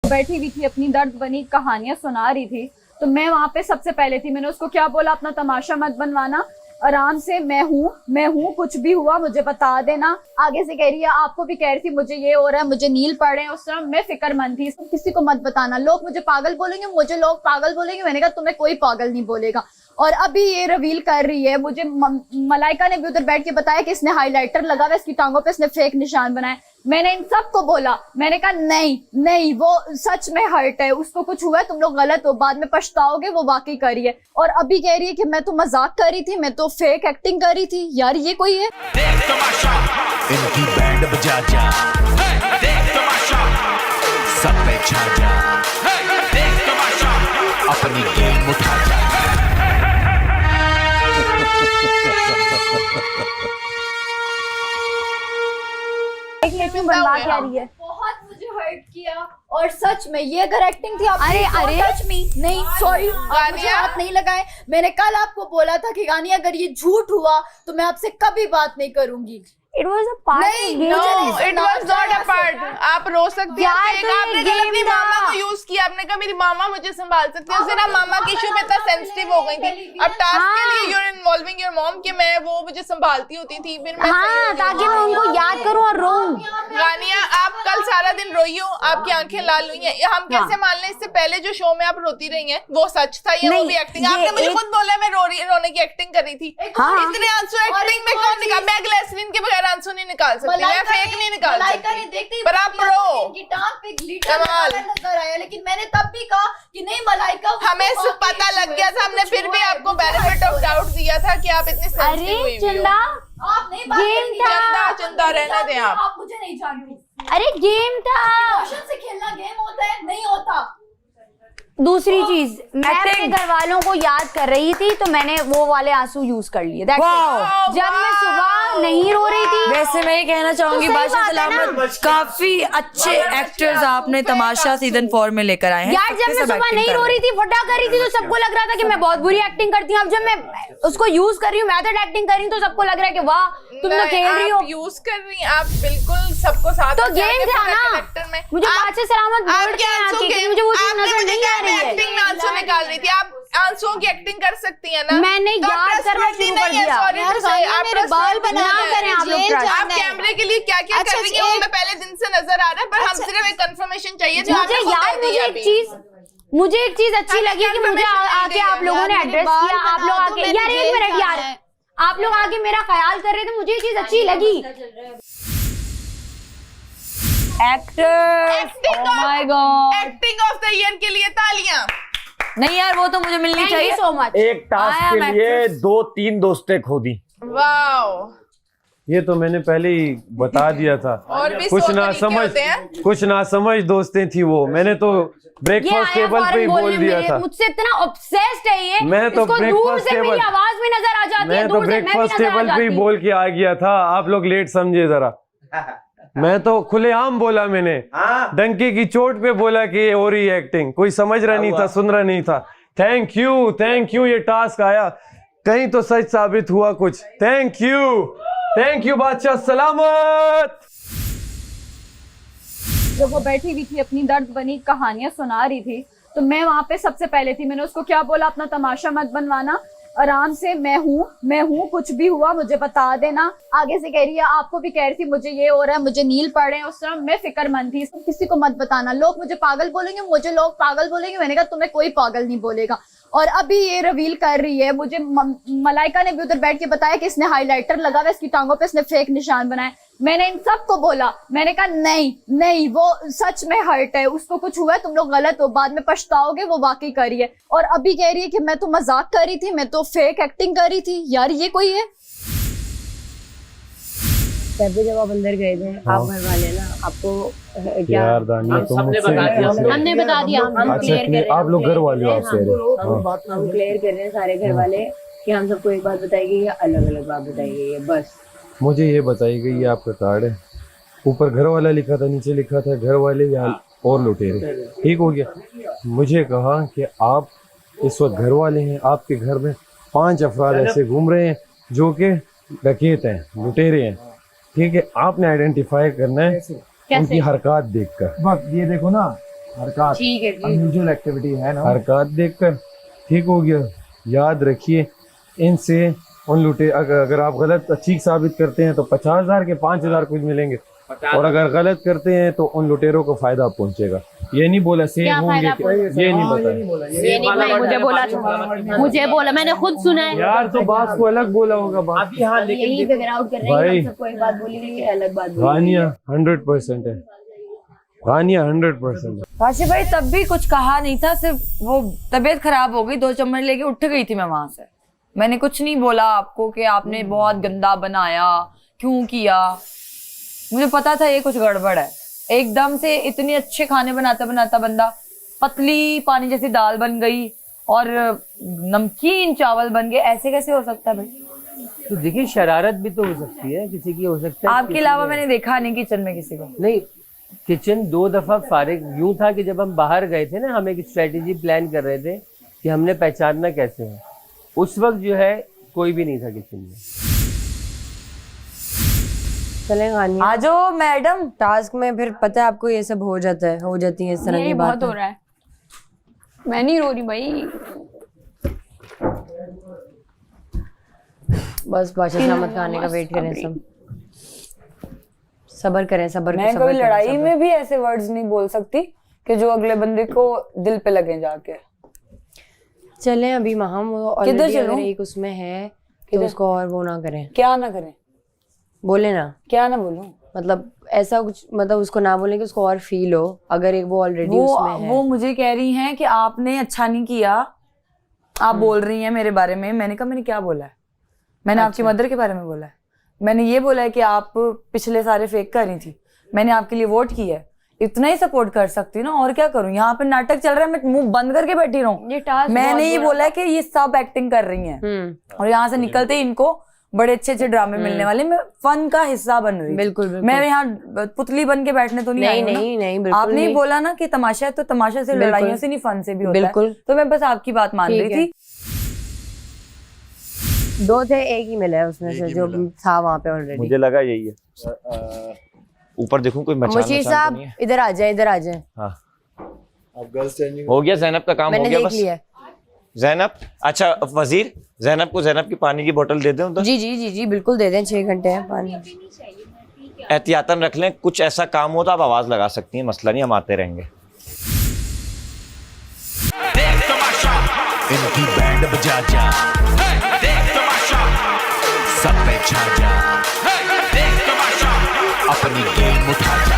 बैठी हुई थी, अपनी दर्द बनी कहानियां सुना रही थी, तो मैं वहां पे सबसे पहले थी। मैंने उसको क्या बोला, अपना तमाशा मत बनवाना, आराम से, मैं हूँ, कुछ भी हुआ मुझे बता देना। आगे से कह रही है, आपको भी कह रही थी मुझे ये हो रहा है, मुझे नील पड़ रहे हैं। उस समय मैं फिक्रमंद थी, किसी को मत बताना, लोग मुझे पागल बोलेंगे, मुझे लोग पागल बोलेंगे। मैंने कहा तुम्हें कोई पागल नहीं बोलेगा। और अभी ये रिवील कर रही है मुझे, मलाइका ने भी उधर बैठ के बताया कि इसने हाईलाइटर लगा हुआ, इसकी टांगों पे इसने फेक निशान बनाए। मैंने इन सबको बोला, मैंने कहा नहीं वो सच में हर्ट है, उसको कुछ हुआ है, तुम लोग गलत हो, बाद में पछताओगे, वो वाकई करी है। और अभी कह रही है कि मैं तो मजाक कर रही थी, मैं तो फेक एक्टिंग कर रही थी। यार ये कोई है? देख तमाशा, इनकी बैंड बजा जा, देख तमाशा, सब पे छा जा, देख तमाशा, अपनी गेम उठा जा। बनवा क्या रही है? बहुत मुझे हर्ट किया, और सच में ये अगर एक्टिंग थी आप, अरे टच मी नहीं, सॉरी मुझे हाथ नहीं लगाए। मैंने कल आपको बोला था कि गानिया अगर ये झूठ हुआ तो मैं आपसे कभी बात नहीं करूंगी। It was a part of game. No, it was not a part. आप रो सकती हैं। आपने कल अपनी मामा को यूज किया, आपने कहा मेरी मामा मुझे संभाल सकती है। उस दिन आप मामा की इशू पे इतना सेंसिटिव हो गई थी। अब टास्क के लिए you're involving your mom कि मैं वो मुझे संभालती होती थी, फिर मैं ताकि मैं उनको याद करूं और रोऊं। गानिया आप कल सारा दिन रोई हो, आपकी आंखें लाल हुई हैं। हम कैसे मान लें इससे पहले जो शो में आप रोती रही हैं वो सच था या वो भी एक्टिंग? आपने मुझे खुद बोला मैं रोने की एक्टिंग कर रही थी। इतने आंसू एक्टिंग में कौन निकाल? मैं ग्लिसरीन के बगैर आंसू नहीं निकाल सकती, मैं फेक नहीं निकाल सकती। पर आप रो, पे ग्लिटर नजर आया, लेकिन मैंने तब भी कहा कि नहीं मलाइका, हमें पता लग गया था, हमने फिर भी आपको बेनिफिट ऑफ डाउट दिया था कि आप इतने सेंसिटिव हुई हो। चंदा, आप नहीं बात करेंगी, चंदा रहने दें आप मुझे नहीं जानती। अरे गेम था, इमोशन से खेलना गेम होता है? नहीं होता। दूसरी चीज, मैं अपने घर वालों को याद कर रही थी तो मैंने वो वाले आंसू यूज कर लिए। जब मैं सुबह नहीं रो रही थी। वैसे मैं ये कहना चाहूंगी तो बादशाह सलामत, काफी अच्छे एक्टर्स आपने तमाशा सीजन 4 में लेकर आए हैं। यार जब मैं सुबह नहीं रो रही थी, फटा कर रही थी, तो सबको लग रहा था कि मैं बहुत बुरी एक्टिंग करती हूँ। अब जब मैं उसको यूज कर रही हूँ, मेथड एक्टिंग कर रही हूँ, तो सबको लग रहा है कि वाह तुम तो खेल रही हो, यूज कर रही हैं आप, बिल्कुल सबको साथ। तो गेम था ना, मुझे बादशाह सलामत मुझे वो चीज नजर नहीं आ रही है। निकाल रही थी आप, आंसुओं की एक्टिंग कर सकती है ना? मैंने याद करना शुरू कर दिया। मेरे बाल बना करें आप लोग। आप कैमरे के लिए क्या क्या कर रही हैं वो हमें पहले दिन से नजर आ रहा है, पर हम सिर्फ एक कंफर्मेशन चाहिए। मुझे एक चीज अच्छी लगी कि मुझे आके आप लोगों ने एड्रेस किया। आप लोग आके, यार एक मिनट यार, आप लोग आके मेरा ख्याल कर रहे थे, मुझे ये चीज अच्छी लगी। Actors, oh my God, acting of the year के लिए तालियां। नहीं यार वो तो मुझे मिलनी चाहिए। So much. एक टास्क के लिए 2-3 दोस्तें खो दी। वाओ, ये तो मैंने पहले ही बता दिया था। और भी कुछ ना समझ दोस्तें थी वो। मैंने तो ब्रेकफास्ट टेबल पे ही बोल दिया था। मुझसे इतना ऑब्सेस्ड है ये। मैं तो ब्रेकफास्ट टेबल, मेरी आवाज भी नजर आ जाती है, मैं तो ब्रेकफास्ट टेबल पे ही बोल के आ गया था। आप लोग लेट समझे जरा। मैं तो खुलेआम बोला, मैंने डंके की चोट पे बोला कि ये हो रही है एक्टिंग। कोई समझ रहा नहीं था, सुन रहा नहीं था। थैंक यू ये टास्क आया, कहीं तो सच साबित हुआ कुछ। थैंक यू बादशाह सलामत। जब वो बैठी हुई थी, अपनी दर्द बनी कहानियां सुना रही थी, तो मैं वहां पे सबसे पहले थी। मैंने उसको क्या बोला, अपना तमाशा मत बनवाना, आराम से, मैं हूँ, कुछ भी हुआ मुझे बता देना। आगे से कह रही है, आपको भी कह रही थी मुझे ये हो रहा है, मुझे नील पड़ रहे हैं। उस समय मैं फिक्रमंद थी, किसी को मत बताना, लोग मुझे पागल बोलेंगे, मुझे लोग पागल बोलेंगे। मैंने कहा तुम्हें कोई पागल नहीं बोलेगा। और अभी ये रिवील कर रही है मुझे, मलाइका ने भी उधर बैठ के बताया कि इसने हाईलाइटर लगा हुआ, इसकी टांगों पे इसने फेक निशान बनाए। मैंने इन सबको बोला, मैंने कहा नहीं वो सच में हर्ट है, उसको कुछ हुआ है, तुम लोग गलत हो, बाद में पछताओगे, वो वाकई करी है। और अभी कह रही है कि मैं तो मजाक कर रही थी, मैं तो फेक एक्टिंग कर रही थी। यार ये कोई है? जब आप अंदर गए थे, आप घर वाले ना आपको क्या यार दानिया, हमने बता दिया, हम क्लियर कर रहे हैं। आप लोग घर वाले हो, हम क्लियर कर रहे हैं सारे घर वाले कि हम सबको एक बात बताएगी या अलग अलग बात बताएगी है बस। मुझे ये बताई गई, ये आपका कार्ड है, ऊपर घर वाला लिखा था, नीचे लिखा था घर वाले या और लुटेरे। ठीक हो गया। मुझे कहा कि आप इस वक्त घर वाले हैं, आपके घर में 5 अफराद ऐसे घूम रहे हैं जो कि डकैत हैं, लुटेरे हैं। ठीक है, आपने आइडेंटिफाई करना है उनकी हरकत देखकर। बस ये देखो ना, हरकत ठीक है जी। अनयूजुअल एक्टिविटी है ना। हरकत देखकर ठीक हो गया। याद रखिए, इनसे उन लुटे अगर आप गलत ठीक साबित करते हैं तो 50,000 के 5,000 कुछ मिलेंगे, और अगर गलत करते हैं तो उन लुटेरों को फायदा पहुंचेगा। ये नहीं बोला सेब होंगे, ये नहीं बताया। मुझे बोला, मैंने खुद सुना है। यार तो बात को अलग बोला होगा बात। यही फिगर आउट कर रहे हैं, भाई। हम सबको एक बात बोलेंगे, ये अलग बात बोलेंगे। गानिया 100% है, गानिया 100% है। काशिफ भाई तब भी कुछ कहा नहीं था, सिर्फ वो तबीयत खराब हो गई, 2 चम्मच लेके उठ गई थी मैं वहां से। मैंने कुछ नहीं बोला आपको कि आपने बहुत गंदा बनाया, क्यों किया। मुझे पता था ये कुछ गड़बड़ है। एकदम से इतने अच्छे खाने बनाता बनाता बंदा पतली पानी जैसी दाल बन गई और नमकीन चावल बन गए, ऐसे कैसे हो सकता है भाई? तो देखिए शरारत भी तो हो सकती है, किसी की हो सकता है। आपके अलावा मैंने देखा नहीं किचन में किसी को। नहीं, किचन 2 दफा फारिग यूं था कि जब हम बाहर गए थे ना, हम एक स्ट्रेटेजी प्लान कर रहे थे कि हमने पहचानना कैसे है। उस वक्त जो है कोई भी नहीं था किचन में। चलें गानिया, आ जाओ मैडम। टास्क में फिर पता है आपको ये सब हो जाता है, हो जाती है इस तरह की बहुत बातें। हो रहा है, मैं नहीं रो रही भाई। बस बादशाह सलामत का आने का वेट करें सब। सब्र करें, सब्र मैं सब्र कभी करें, लड़ाई सब्र। में भी ऐसे वर्ड्स नहीं बोल सकती कि जो अगले बंदे को दिल पे लगे जाके। चलें अभी वहाँ वो किधर already चलूं? अगर एक उसमें है तो उसको और वो ना करें, क्या ना करें? बोले ना, क्या ना बोलूं? मतलब ऐसा कुछ, मतलब उसको ना बोले कि उसको और फील हो, अगर एक वो ऑलरेडी उसमें है। वो मुझे कह रही हैं कि आपने अच्छा नहीं किया, आप बोल रही हैं मेरे बारे में। मैंने कहा मैंने क्या बोला है? मैंने आपकी मदर के बारे में बोला है? मैंने ये बोला है कि आप पिछले सारे फेक कर रही थी, मैंने आपके लिए वोट किया है, इतना ही सपोर्ट कर सकती हूँ ना, और क्या करूँ? यहाँ पे नाटक चल रहा है, मैं मुंह बंद करके बैठी रहूं? ये टास्क मैंने ये बोला है कि ये सब एक्टिंग कर रही हैं और यहाँ से निकलते ही इनको बड़े अच्छे अच्छे ड्रामे मिलने वाले। मैं फन का हिस्सा बन रही थी। बिल्कुल। मैं यहाँ पुतली बन के बैठने तो नहीं आई हूं ना। नहीं, बिल्कुल आपने नहीं। बोला ना कि तमाशा है, तो तमाशा से लड़ाइयों से नहीं, फन से भी होता बिल्कुल। है। तो मैं बस आपकी बात मान ठीक रही है। थी। 2 थे, एक ही मिला है उसमें से जो था वहाँ पे ऑलरेडी। मुझे लगा यही है। ऊपर देखूं कोई मचान मुशीर वचान तो साहब नहीं है। इधर आ जाए, इधर आ जाए। हाँ, हो गया जैनब का काम, हो मैंने गया देख बस। लिया है। जैनब, अच्छा वजीर, जैनब को जैनब की पानी की बोतल दे दें उधर। जी जी जी जी बिल्कुल दे दें, 6 घंटे हैं पानी। एहतियातन रख लें, कुछ ऐसा काम हो तो आप आवाज लगा सकती हैं, मसला नहीं, हम आते रहेंगे। देख तमाशा, इनकी बैंड बजा जा, देख तमाशा, सब पे छा जा, देख तमाशा, अपनी गेम उठा जा।